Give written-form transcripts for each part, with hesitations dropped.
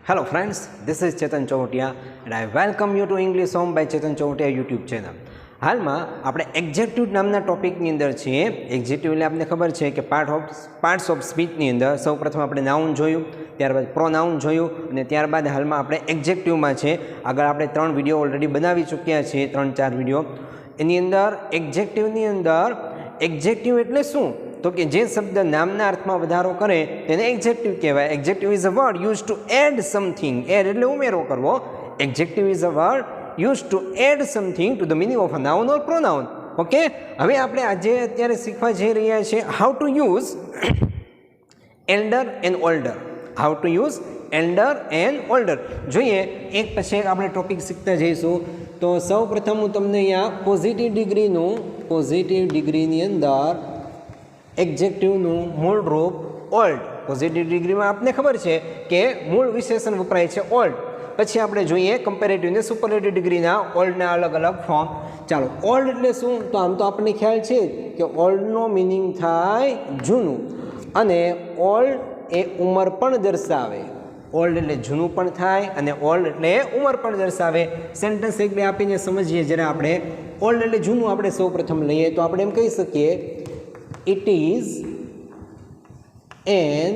Hello friends, this is Chetan Chovatiya and I welcome you to English Home by Chetan Chovatiya YouTube channel. હાલમાં આપણે executive નામના ટોપિકની અંદર છીએ. Executive એટલે આપણને ખબર છે કે પાર્ટ્સ ઓફ સ્પીચની અંદર સૌપ્રથમ આપણે નાઉન જોયું, ત્યારબાદ પ્રોનાઉન જોયું અને ત્યારબાદ હાલમાં આપણે એક્ઝેક્ટિવમાં છે. આગળ આપણે 3 વિડીયો ઓલરેડી બનાવી ચૂક્યા છીએ, 3-4 વિડીયો. એની અંદર એક્ઝેક્ટિવની અંદર એક્ઝેક્ટિવ એટલે શું? તો કે જે શબ્દ નામના અર્થમાં વધારો કરે તેને એક્ઝેક્ટિવ કહેવાય. Adjective is a word use to add something. Add એટલે ઉમેરો કરવો. Adjective is a word use to add something to the meaning of a noun or pronoun. Okay, હવે આપણે અત્યારે શીખવા જઈ રહ્યા છીએ how to use elder and older. How to use elder and older જોઈએ. એક પછી એક આપણે ટોપિક શીખતા જઈશું. તો સૌ પ્રથમ હું તમને અહીંયા પોઝિટિવ ડિગ્રીની અંદર એક્ઝેક્ટિવનું મૂળ રૂપ ઓલ્ડ. પોઝિટિવ ડિગ્રીમાં આપને ખબર છે કે મૂળ વિશેષણ વપરાય છે ઓલ્ડ. પછી આપણે જોઈએ કમ્પેરેટિવ ને સુપરલેટિવ ડિગ્રીના ઓલ્ડના અલગ અલગ ફોર્મ. ચાલો, ઓલ્ડ એટલે શું? તો આમ તો આપણને ખ્યાલ છે કે ઓલ્ડનો મિનિંગ થાય જૂનું, અને ઓલ્ડ એ ઉંમર પણ દર્શાવે. ઓલ્ડ એટલે જૂનું પણ થાય અને ઓલ્ડ એટલે ઉંમર પણ દર્શાવે. સેન્ટેન્સ એક બે આપીને સમજીએ જરા આપણે. ઓલ્ડ એટલે જૂનું આપણે સૌ પ્રથમ લઈએ તો આપણે એમ કહી શકીએ It is an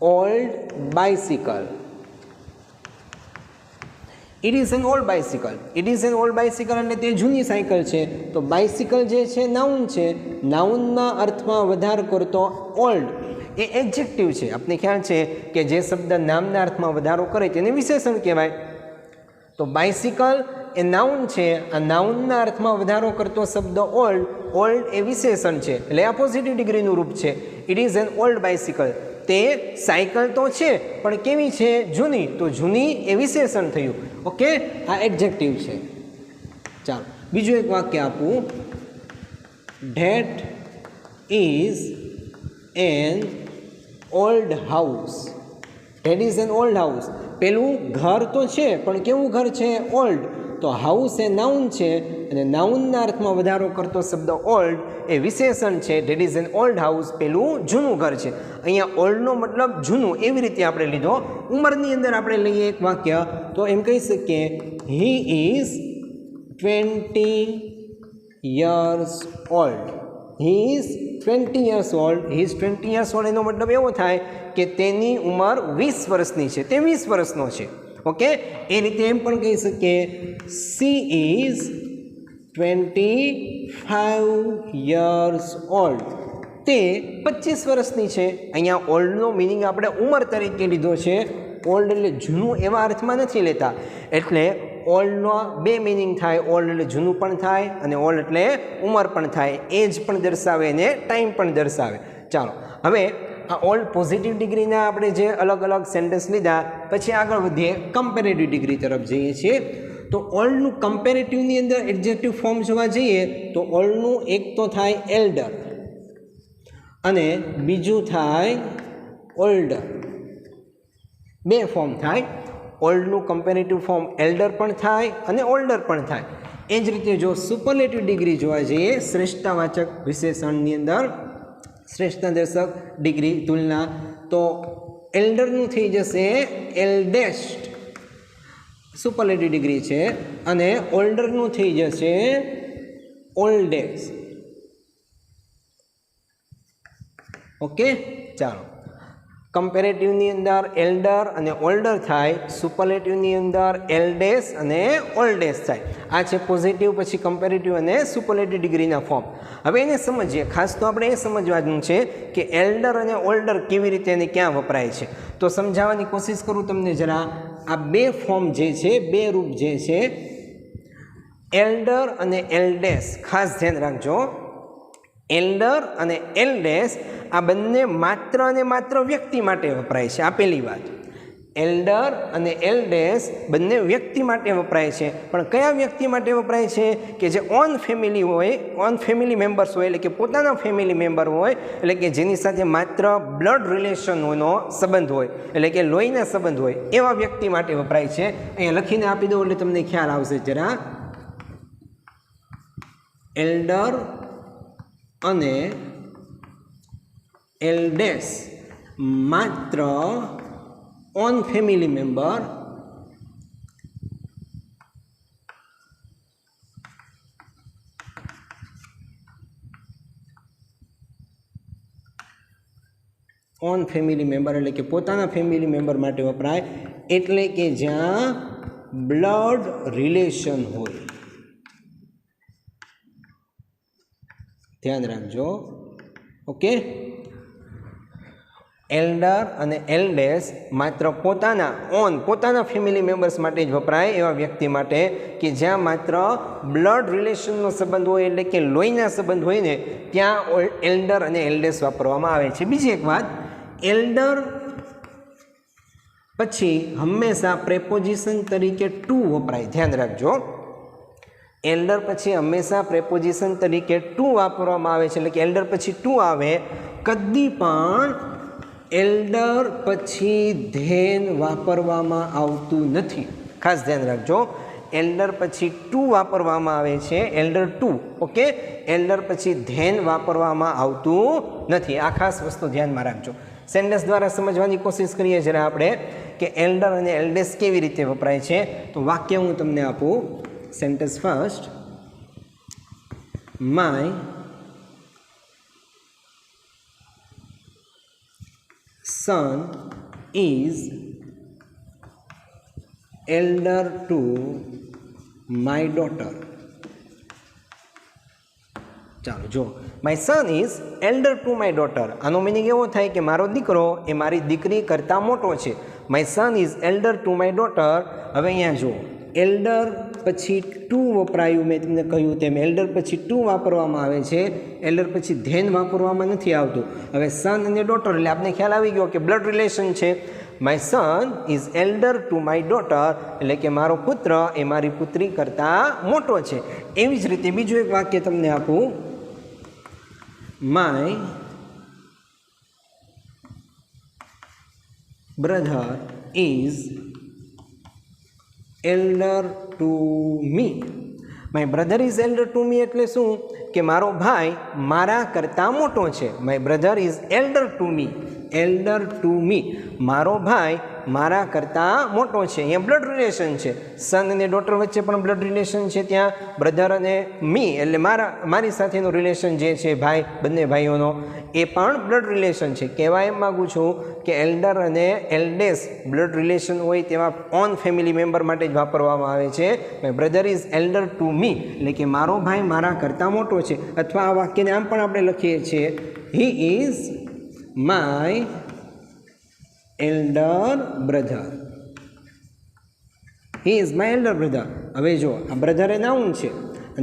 old bicycle. It is an old bicycle. It is an old bicycle એટલે તે જૂની સાયકલ છે. તો બાઇસિકલ જે છે નાઉન છે. નાઉનના અર્થમાં વધાર કરતો ઓલ્ડ એ એડજેક્ટિવ છે. આપને ખ્યાલ છે કે જે શબ્દ નામના અર્થમાં વધારો કરે તેને વિશેષણ કહેવાય. તો બાઇસિકલ એ નાઉન છે. આ નાઉનના અર્થમાં વધારો કરતો શબ્દ ઓલ્ડ એ વિશેષણ છે, એટલે આ પોઝિટિવ ડિગ્રીનું રૂપ છે. It is an old bicycle. તે સાયકલ તો છે પણ કેવી છે? જૂની. તો જૂની એ વિશેષણ થયું. ઓકે, આ એડજેક્ટિવ છે. ચાલો, બીજું એક વાક્ય આપું. That is an old house. That is an old house. પેલું ઘર તો છે પણ કેવું ઘર છે? ઓલ્ડ. તો હાઉસ એ નાઉન છે અને નાઉનના અર્થમાં વધારો કરતો શબ્દ ઓલ્ડ એ વિશેષણ છે. That is an old house. પેલું જૂનું ઘર છે. અહીંયા ઓલ્ડનો મતલબ જૂનું એવી રીતે આપણે લીધો. ઉંમરની અંદર આપણે લઈએ એક વાક્ય તો એમ કહી શકીએ he is 20 years old. He is 20 years old. He is 20 years old એનો મતલબ એવો થાય કે તેની ઉંમર 20 વર્ષની છે, તે 20 વર્ષનો છે. ઓકે, એ રીતે એમ પણ કહી શકીએ સી ઇઝ 25 years old. તે 25 વર્ષની છે. અહીંયા ઓલ્ડનો મિનિંગ આપણે ઉંમર તરીકે લીધો છે. ઓલ્ડ એટલે જૂનું એવા અર્થમાં નથી લેતા. એટલે ઓલ્ડનો બે મિનિંગ થાય. ઓલ્ડ એટલે જૂનું પણ થાય અને ઓલ્ડ એટલે ઉંમર પણ થાય. એજ પણ દર્શાવે અને ટાઈમ પણ દર્શાવે. ચાલો, હવે આ ઓલ્ડ પોઝિટિવ ડિગ્રીના આપણે જે અલગ અલગ સેન્ટેન્સ લીધા, પછી આગળ વધીએ કમ્પેરેટિવ ડિગ્રી તરફ જઈએ છીએ. તો ઓલ્ડનું કમ્પેરેટિવની અંદર એડજેક્ટિવ ફોર્મ જોવા જઈએ તો ઓલ્ડનું એક તો થાય એલ્ડર અને બીજું થાય ઓલ્ડર. બે ફોર્મ થાય. ઓલ્ડનું કમ્પેરેટિવ ફોર્મ એલ્ડર પણ થાય અને ઓલ્ડર પણ થાય. એ જ રીતે જો સુપરલેટિવ ડિગ્રી જોવા જઈએ, શ્રેષ્ઠતાવાચક વિશેષણની અંદર શ્રેષ્ઠતા દર્શક ડિગ્રી તુલના, તો એલ્ડરનું થઈ જશે એલ્ડેસ્ટ. સુપરલેટિવ ડિગ્રી છે. અને ઓલ્ડરનું થઈ જશે ઓલ્ડેસ્ટ. ઓકે, ચાલો. કમ્પેરેટિવની અંદર એલ્ડર અને ઓલ્ડર થાય. સુપરલેટિવની અંદર એલ્ડેસ્ટ અને ઓલ્ડેસ્ટ થાય. આ છે પોઝિટિવ, પછી કમ્પેરેટિવ અને સુપરલેટિવ ડિગ્રીના ફોર્મ. હવે એને સમજીએ. ખાસ તો આપણે એ સમજવાનું છે કે એલ્ડર અને ઓલ્ડર કેવી રીતે અને ક્યાં વપરાય છે. તો સમજાવવાની કોશિશ કરું તમને જરા. આ બે ફોર્મ જે છે, બે રૂપ જે છે, એલ્ડર અને એલ્ડેસ્ટ, ખાસ ધ્યાન રાખજો. એલ્ડર અને એલ્ડેસ્ટ આ બંને માત્ર અને માત્ર વ્યક્તિ માટે વપરાય છે. આ પહેલી વાત. એલ્ડર અને એલ્ડેસ્ટ બંને વ્યક્તિ માટે વપરાય છે. પણ કયા વ્યક્તિ માટે વપરાય છે? કે જે ઓન ફેમિલી હોય, ઓન ફેમિલી મેમ્બર્સ હોય, એટલે કે પોતાના ફેમિલી મેમ્બર હોય, એટલે કે જેની સાથે માત્ર બ્લડ રિલેશનનો સંબંધ હોય, એટલે કે લોહીના સંબંધ હોય, એવા વ્યક્તિ માટે વપરાય છે. અહીંયા લખીને આપી દો એટલે તમને ખ્યાલ આવશે જરા. એલ્ડર અને એલ્ડેસ્ટ માત્ર on family member on family member એટલે કે પોતાના ફેમિલી મેમ્બર માટે વપરાય, એટલે કે જ્યાં બ્લડ રિલેશન હોય. ધ્યાન રાખજો. ઓકે, એલ્ડર અને એલ્ડેસ્ટ માત્ર પોતાના ફેમિલી મેમ્બર્સ માટે જ વપરાય એવા વ્યક્તિ માટે કે જ્યાં માત્ર બ્લડ રિલેશનનો સંબંધ હોય, એટલે કે લોહીના સંબંધ હોય ને ત્યાં એલ્ડર અને એલ્ડેસ્ટ વાપરવામાં આવે છે. બીજી એક વાત, એલ્ડર પછી હંમેશા પ્રેપોઝિશન તરીકે ટુ વપરાય. ધ્યાન રાખજો, એલ્ડર પછી હંમેશા પ્રેપોઝિશન તરીકે ટુ વાપરવામાં આવે છે, એટલે કે એલ્ડર પછી ટુ આવે. કદી પણ એલ્ડર પછી ધેન વાપરવામાં આવતું નથી. ખાસ ધ્યાન રાખજો, એલ્ડર પછી ટુ વાપરવામાં આવે છે, એલ્ડર ટુ. ઓકે, એલ્ડર પછી ધેન વાપરવામાં આવતું નથી. આ ખાસ વસ્તુ ધ્યાનમાં રાખજો. સેન્ટેન્સ દ્વારા સમજવાની કોશિશ કરીએ જ્યારે આપણે કે એલ્ડર અને એલ્ડેસ્ટ કેવી રીતે વપરાય છે. તો વાક્ય હું તમને આપું. Sentence first, my son is elder to my daughter. ચાલો જો, my son is elder to my daughter. આનો મિનિંગ એવો થાય કે મારો દીકરો એ મારી દીકરી કરતાં મોટો છે. My son is elder to my daughter. હવે અહીંયા જુઓ, એલ્ડર પછી ટુ વપરાયું. મેં તમને કહ્યું તેમ એલ્ડર પછી ટુ વાપરવામાં આવે છે, એલ્ડર પછી ધેન વાપરવામાં નથી આવતું. હવે સન અને ડોટર એટલે આપણે ખ્યાલ આવી ગયો કે બ્લડ રિલેશન છે. My son is elder to my daughter એટલે કે મારો પુત્ર એ મારી પુત્રી કરતાં મોટો છે. એવી જ રીતે બીજું એક વાક્ય તમને આપું. My brother is elder to me. My brother is elder to me એટલે શું કે મારો ભાઈ મારા કરતાં મોટો છે. My brother is elder to me. Elder to me, મારો ભાઈ મારા કરતાં મોટો છે. અહીંયા બ્લડ રિલેશન છે. સન અને ડોટર વચ્ચે પણ બ્લડ રિલેશન છે. ત્યાં બ્રધર અને મી એટલે મારી સાથેનું રિલેશન જે છે ભાઈ, બંને ભાઈઓનો, એ પણ બ્લડ રિલેશન છે. કહેવા એમ માગું છું કે એલ્ડર અને એલ્ડેસ્ટ બ્લડ રિલેશન હોય તેવા ઓન ફેમિલી મેમ્બર માટે જ વાપરવામાં આવે છે. My brother is elder to me એટલે કે મારો ભાઈ મારા કરતાં મોટો છે. અથવા આ વાક્યને આમ પણ આપણે લખીએ છીએ, he is my elder brother. He is my elder brother. હવે જો, આ બ્રધર એ નાઉન છે.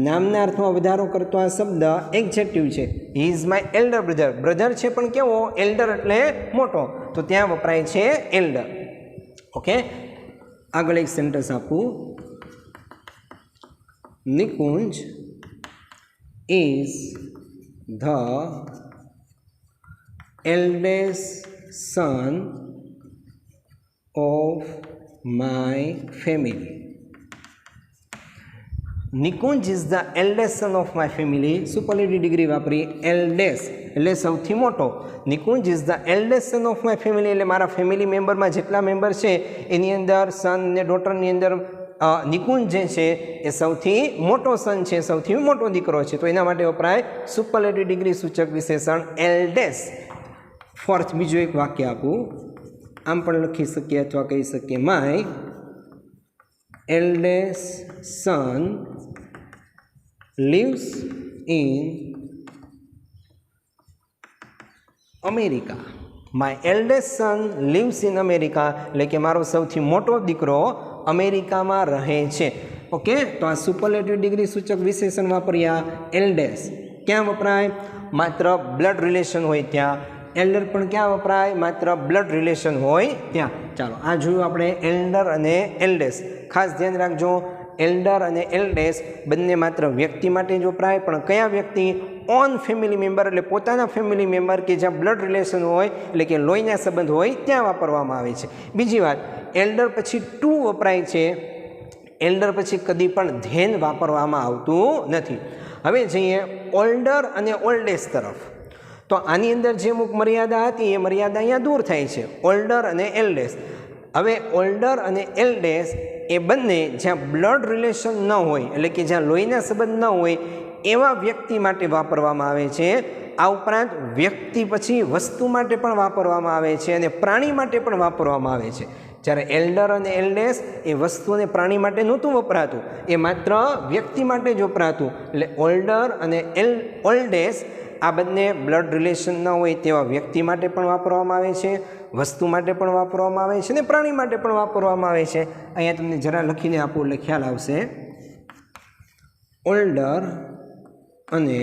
નામના અર્થમાં વધારો કરતો આ શબ્દ એડજેક્ટિવ છે. He is my elder brother. Brother છે પણ કેવો? એલ્ડર એટલે મોટો, તો ત્યાં વપરાય છે એલ્ડર. ઓકે, આગળ એક સેન્ટેન્સ આપું. Nikunj is the eldest son of my family. Nikunj is the eldest son of my family. Superlative degree વાપરી. એલ્ડેસ્ટ એટલે સૌથી મોટો. Nikunj is the eldest son of my family એટલે મારા ફેમિલી મેમ્બરમાં જેટલા મેમ્બર છે એની અંદર સન અને ડોટરની અંદર નિકુંજ જે છે એ સૌથી મોટો સન છે, સૌથી મોટો દીકરો છે. તો એના માટે વપરાય સુપરલેટિવ ડિગ્રી સૂચક વિશેષણ એલ્ડેસ્ટ. ફોર્થ બીજું એક વાક્ય આપું. આમ પણ લખી શકીએ અથવા કહી શકીએ, my eldest son lives in America. My eldest son lives in America એટલે કે મારો સૌથી મોટો દીકરો અમેરિકામાં રહે છે. ઓકે, તો આ સુપરલેટિવ ડિગ્રી સૂચક વિશેષણ વાપર્યા. એલ્ડેસ્ટ ક્યાં વપરાય? માત્ર બ્લડ રિલેશન હોય ત્યાં. એલ્ડર પણ ક્યાં વપરાય? માત્ર બ્લડ રિલેશન હોય ત્યાં. ચાલો, આ જોયું આપણે એલ્ડર અને એલ્ડેસ્ટ. ખાસ ધ્યાન રાખજો, એલ્ડર અને એલ્ડેસ્ટ બંને માત્ર વ્યક્તિ માટે જ વપરાય, પણ કયા વ્યક્તિ? ઓન ફેમિલી મેમ્બર એટલે પોતાના ફેમિલી મેમ્બર કે જ્યાં બ્લડ રિલેશન હોય એટલે કે લોહીના સંબંધ હોય ત્યાં વાપરવામાં આવે છે. બીજી વાત, એલ્ડર પછી ટુ વપરાય છે. એલ્ડર પછી કદી પણ ધેન વાપરવામાં આવતું નથી. હવે જઈએ ઓલ્ડર અને ઓલ્ડેસ્ટ તરફ. તો આની અંદર જે અમુક મર્યાદા હતી એ મર્યાદા અહીંયા દૂર થાય છે. ઓલ્ડર અને એલ્ડેસ્ટ. હવે ઓલ્ડર અને એલ્ડેસ્ટ એ બંને જ્યાં બ્લડ રિલેશન ન હોય, એટલે કે જ્યાં લોહીના સંબંધ ન હોય એવા વ્યક્તિ માટે વાપરવામાં આવે છે. આ ઉપરાંત વ્યક્તિ પછી વસ્તુ માટે પણ વાપરવામાં આવે છે અને પ્રાણી માટે પણ વાપરવામાં આવે છે. જ્યારે એલ્ડર અને એલ્ડેસ્ટ એ વસ્તુ અને પ્રાણી માટે નહોતું વપરાતું, એ માત્ર વ્યક્તિ માટે જ વપરાતું. એટલે ઓલ્ડર અને ઓલ્ડેસ્ટ આ બંને બ્લડ રિલેશન ન હોય તેવા વ્યક્તિ માટે પણ વાપરવામાં આવે છે, વસ્તુ માટે પણ વાપરવામાં આવે છે અને પ્રાણી માટે પણ વાપરવામાં આવે છે. અહીંયા તમને જરા લખીને આપું એટલે ખ્યાલ આવશે. ઓલ્ડર અને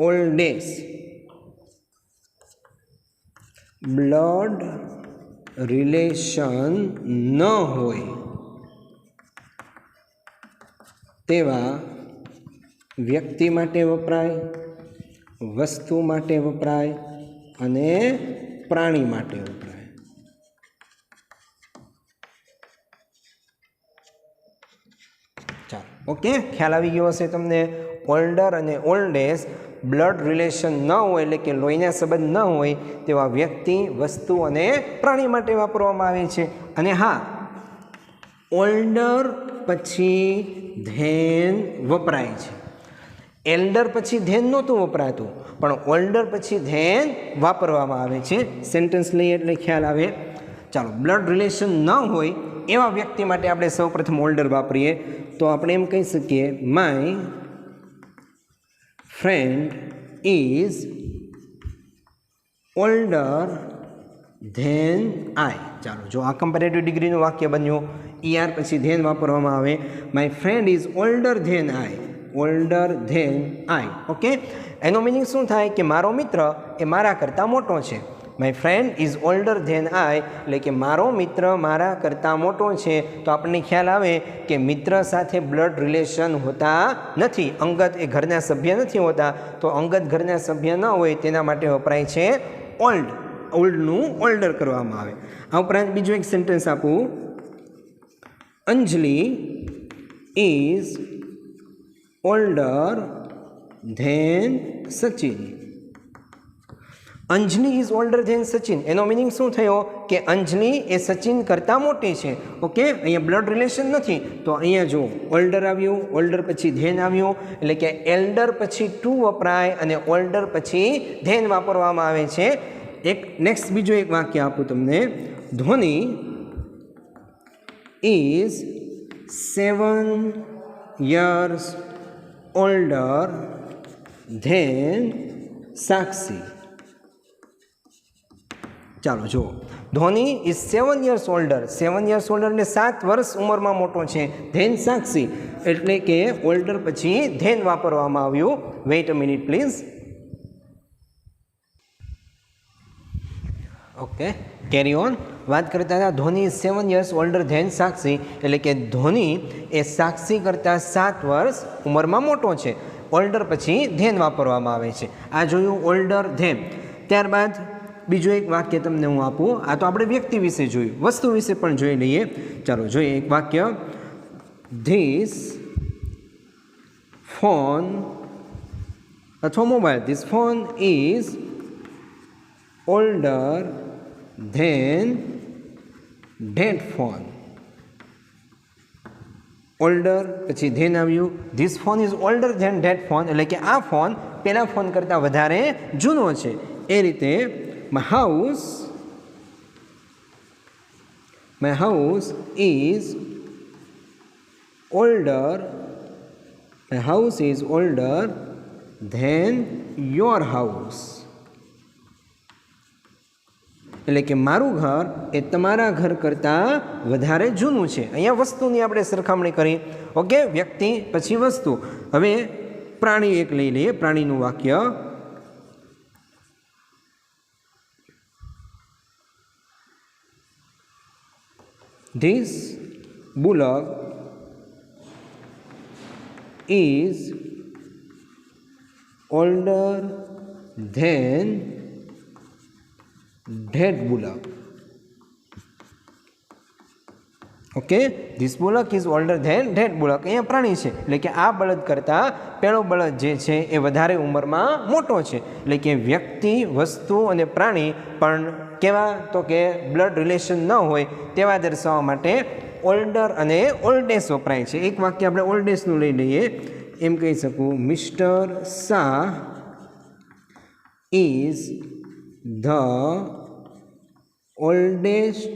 ઓલ્ડેસ્ટ બ્લડ રિલેશન ન હોય તેવા વ્યક્તિ માટે વપરાય, વસ્તુ માટે વપરાય અને પ્રાણી માટે વપરાય. ચાલો, ઓકે, ખ્યાલ આવી ગયો હશે તમને. ઓલ્ડર અને ઓલ્ડેસ્ટ બ્લડ રિલેશન ન હોય, એટલે કે લોહીના સંબંધ ન હોય તેવા વ્યક્તિ, વસ્તુ અને પ્રાણી માટે વાપરવામાં આવે છે. અને હા, ઓલ્ડર પછી ધેન વપરાય છે. એલ્ડર પછી ધેન નહોતું વપરાતું, પણ ઓલ્ડર પછી ધેન વાપરવામાં આવે છે. સેન્ટેન્સ લઈએ એટલે ખ્યાલ આવે. ચાલો, બ્લડ રિલેશન ન હોય એવા વ્યક્તિ માટે આપણે સૌપ્રથમ ઓલ્ડર વાપરીએ તો આપણે એમ કહી શકીએ, my friend is older than આઈ. ચાલો, જો આ કમ્પેરેટિવ ડિગ્રીનું વાક્ય બન્યું, ER પછી ધેન વાપરવામાં આવે. My friend is older than I, older than I. Okay, એનો મિનિંગ શું થાય કે મારો મિત્ર એ મારા કરતાં મોટો છે. My friend is older than આઈ એટલે કે મારો મિત્ર મારા કરતાં મોટો છે. તો આપણને ખ્યાલ આવે કે મિત્ર સાથે બ્લડ રિલેશન હોતા નથી, અંગત એ ઘરના સભ્ય નથી હોતા. તો અંગત ઘરના સભ્ય ન હોય તેના માટે વપરાય છે ઓલ્ડ. ઓલ્ડનું ઓલ્ડર કરવામાં આવે. આ ઉપરાંત બીજું એક સેન્ટેન્સ આપું, Anjali is older than Sachin. Anjali is older than Sachin, એનો મિનિંગ શું થયો કે અંજલિ એ સચિન કરતાં મોટી છે. ઓકે, અહીંયા બ્લડ રિલેશન નથી, તો અહીંયા જો ઓલ્ડર આવ્યું, ઓલ્ડર પછી ધેન આવ્યું, એટલે કે એલ્ડર પછી ટુ વપરાય અને ઓલ્ડર પછી ધેન વાપરવામાં આવે છે. એક નેક્સ્ટ બીજું એક વાક્ય આપું તમને, Dhoni is 7 years older than સાક્ષી. ચાલો જુઓ, Dhoni is 7 years older, 7 years older એટલે 7 વર્ષ ઉંમરમાં મોટો છે, ધેન સાક્ષી એટલે કે ઓલ્ડર પછી ધેન વાપરવામાં આવ્યું. Wait a minute please. Okay, carry on. વાત કરતા હતા ધોની 7 years older than સાક્ષી એટલે કે ધોની એ સાક્ષી કરતાં 7 વર્ષ ઉંમરમાં મોટો છે. ઓલ્ડર પછી ધેન વાપરવામાં આવે છે. આ જોયું ઓલ્ડર ધેન. ત્યારબાદ બીજું એક વાક્ય તમને હું આપું. આ તો આપણે વ્યક્તિ વિશે જોયું, વસ્તુ વિશે પણ જોઈ લઈએ. ચાલો જોઈએ એક વાક્ય, ધીસ ફોન અથવા mobile, this phone is older than that phone. Older પછી ધેન આવ્યું, this phone is older than that phone એટલે કે આ ફોન પેલા ફોન કરતાં વધારે જૂનો છે. એ રીતે my house is older than your house એટલે કે મારું ઘર એ તમારા ઘર કરતાં વધારે જૂનું છે. અહીંયા વસ્તુની આપણે સરખામણી કરી. ઓકે, વ્યક્તિ પછી વસ્તુ. હવે પ્રાણી એક લઈ લઈએ, પ્રાણીનું વાક્ય, this bullock is older than that bullock. Okay, this bullock is older than that bullock. અહીંયા પ્રાણી છે એટલે કે આ બળદ કરતાં પેલો બળદ જે છે એ વધારે ઉંમરમાં મોટો છે. એટલે કે વ્યક્તિ, વસ્તુ અને પ્રાણી પણ કેવા તો કે બ્લડ રિલેશન ન હોય તેવા દર્શાવવા માટે ઓલ્ડર અને ઓલ્ડેસ્ટ વપરાય છે. એક વાક્ય આપણે ઓલ્ડેસ્ટનું લઈ લઈએ. એમ કહી શકું, mister Shah is the oldest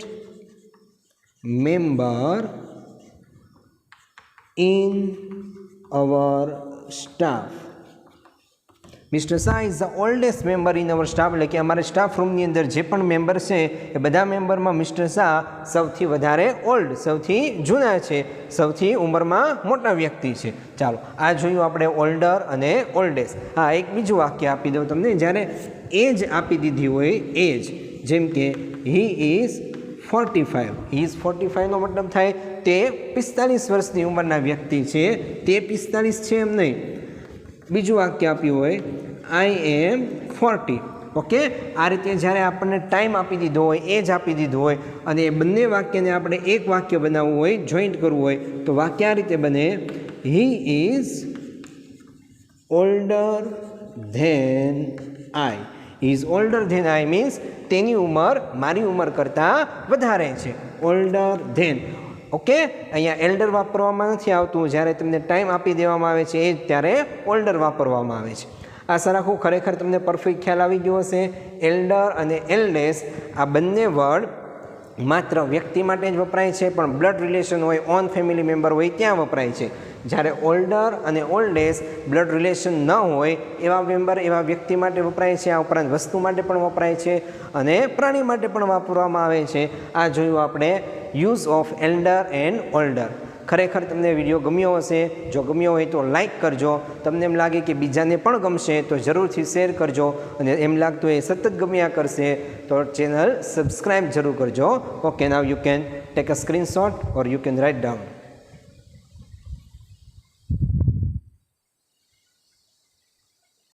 member in our staff. Mister Shah is the oldest member in our staff. એટલે કે અમારા સ્ટાફ રૂમની અંદર જે પણ મેમ્બર છે એ બધા મેમ્બરમાં મિસ્ટર શાહ સૌથી વધારે ઓલ્ડ, સૌથી જૂના છે, સૌથી ઉંમરમાં મોટા વ્યક્તિ છે. ચાલો, આ જોયું આપણે ઓલ્ડર અને ઓલ્ડેસ્ટ. હા, એક બીજું વાક્ય આપી દઉં તમને. જ્યારે એજ આપી દીધી હોય, એજ, જેમ કે હી ઇઝ 45. હી ઇઝ 45 નો મતલબ થાય તે 45 વર્ષની ઉંમરના વ્યક્તિ છે, તે 45 છે એમ નહીં. બીજું વાક્ય આપ્યું હોય, આઈ એમ 40. ઓકે, આ રીતે જ્યારે આપણને ટાઈમ આપી દીધો હોય, એજ આપી દીધું હોય અને એ બંને વાક્યને આપણે એક વાક્ય બનાવવું હોય, જોઈન્ટ કરવું હોય, તો વાક્ય આ રીતે બને, he is older than I. Is older than I means તેની ઉંમર મારી ઉંમર કરતાં વધારે છે. Older than. ઓકે, અહીંયા એલ્ડર વાપરવામાં નથી આવતું. જ્યારે તમને ટાઈમ આપી દેવામાં આવે છે એ જ ત્યારે ઓલ્ડર વાપરવામાં આવે છે. આશા રાખું ખરેખર તમને પરફેક્ટ ખ્યાલ આવી ગયો હશે. એલ્ડર અને એલ્ડેસ્ટ આ બંને વર્ડ માત્ર વ્યક્તિ માટે જ વપરાય છે, પણ બ્લડ રિલેશન હોય, ઓન ફેમિલી મેમ્બર હોય ત્યાં વપરાય છે. જ્યારે ઓલ્ડર અને ઓલ્ડેસ્ટ બ્લડ રિલેશન ન હોય એવા મેમ્બર, એવા વ્યક્તિ માટે વપરાય છે. આ ઉપરાંત વસ્તુ માટે પણ વપરાય છે અને પ્રાણી માટે પણ વાપરવામાં આવે છે. આ જોયું આપણે use of elder and older. ખરેખર તમને વિડીયો ગમ્યો હશે. જો ગમ્યો હોય તો લાઇક કરજો. તમને એમ લાગે કે બીજાને પણ ગમશે તો જરૂરથી શેર કરજો. અને એમ લાગતું એ સતત ગમ્યા કરશે તો ચેનલ સબસ્ક્રાઈબ જરૂર કરજો. Okay, now you can take a screenshot or you can write down.